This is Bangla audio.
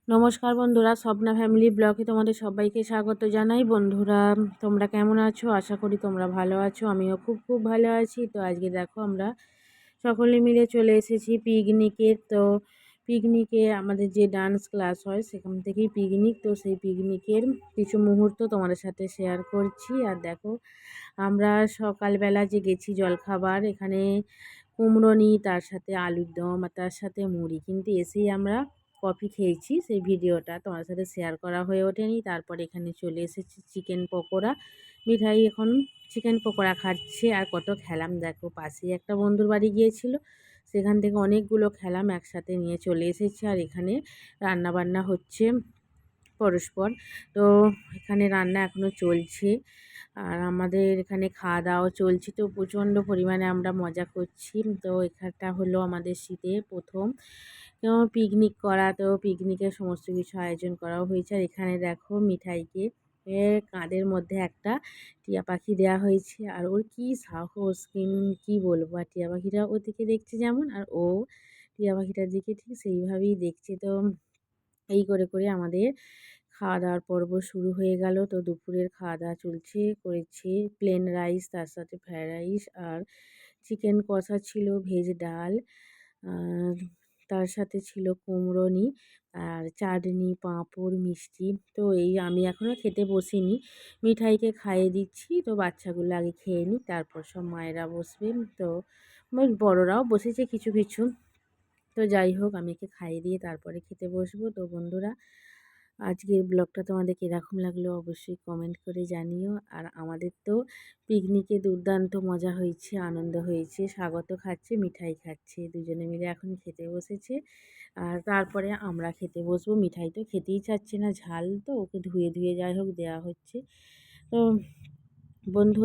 নমস্কার বন্ধুরা, স্বপ্না ফ্যামিলি ব্লগে তোমাদের সবাইকে স্বাগত জানাই। বন্ধুরা, তোমরা কেমন আছো? আশা করি তোমরা ভালো আছো। আমিও খুব খুব ভালো আছি। তো আজকে দেখো আমরা সকলে মিলে চলে এসেছি পিকনিকে। তো পিকনিকে আমাদের যে ডান্স ক্লাস হয় সেখান থেকেই পিকনিক। তো সেই পিকনিকের কিছু মুহূর্ত তোমাদের সাথে শেয়ার করছি। আর দেখো, আমরা সকালবেলা যে গেছি জলখাবার, এখানে কুমড়ো নিই, তার সাথে আলুর দম আর তার সাথে মুড়ি, কিন্তু এসেই আমরা কফি খেয়েছি। সেই ভিডিওটা তোমার সাথে শেয়ার করা হয়ে ওঠেনি। তারপর এখানে চলে এসেছি চিকেন পকোড়া। মিঠাই এখন চিকেন পকোড়া খাচ্ছে। আর কত খেলাম দেখো, পাশেই একটা বন্ধুর বাড়ি গিয়েছিল, সেখান থেকে অনেকগুলো খেলাম একসাথে নিয়ে চলে এসেছি। আর এখানে রান্না বান্না হচ্ছে পরস্পর। তো এখানে রান্না এখনও চলছে আর আমাদের এখানে খাওয়া দাওয়া চলছে। তো প্রচণ্ড পরিমাণে আমরা মজা করছি। তো এখানটা হলো আমাদের শীতে প্রথম পিকনিক করা। তো পিকনিকের সমস্ত কিছু আয়োজন করাও হয়েছে। আর এখানে দেখো মিঠাইকে কাঁধের মধ্যে একটা টিয়া পাখি দেওয়া হয়েছে। আর ওর কি সাহস, কি বলবো। আর টিয়া পাখিটা ওর দিকে দেখছে যেমন, আর ও টিয়া পাখিটার দিকে ঠিক সেইভাবেই দেখছে। তো এই করে করে আমাদের খাওয়া দাওয়ার পর্ব শুরু হয়ে গেল। তো দুপুরের খাওয়া দাওয়া করেছি প্লেন রাইস, তার সাথে ফ্রায়েড রাইস আর চিকেন কষা ছিল, ভেজ ডাল, আর তার সাথে ছিল কুমড়োনি আর চাটনি, পাঁপড়, মিষ্টি। তো এই আমি এখনও খেতে বসিনি, মিঠাইকে খাইয়ে দিচ্ছি। তো বাচ্চাগুলো আগে খেয়ে নিই, তারপর সব মায়েরা বসবে। তো বড়রাও বসেছে কিছু কিছু। তো যাই হোক, আমি একে খাইয়ে দিয়ে তারপরে খেতে বসবো। তো বন্ধুরা, আজকের ব্লগটা তোমাদের কীরকম লাগলো অবশ্যই কমেন্ট করে জানিও। আর আমাদের তো পিকনিকে দুর্দান্ত মজা হয়েছে, আনন্দ হয়েছে। স্বাগত খাচ্ছে, মিঠাই খাচ্ছে, দুজনে মিলে এখন খেতে বসেছে। আর তারপরে আমরা খেতে বসবো। মিঠাই তো খেতেই চাচ্ছে না, ঝাল তো, ওকে ধুয়ে ধুয়ে যাই হোক দেওয়া হচ্ছে। তো বন্ধুরা,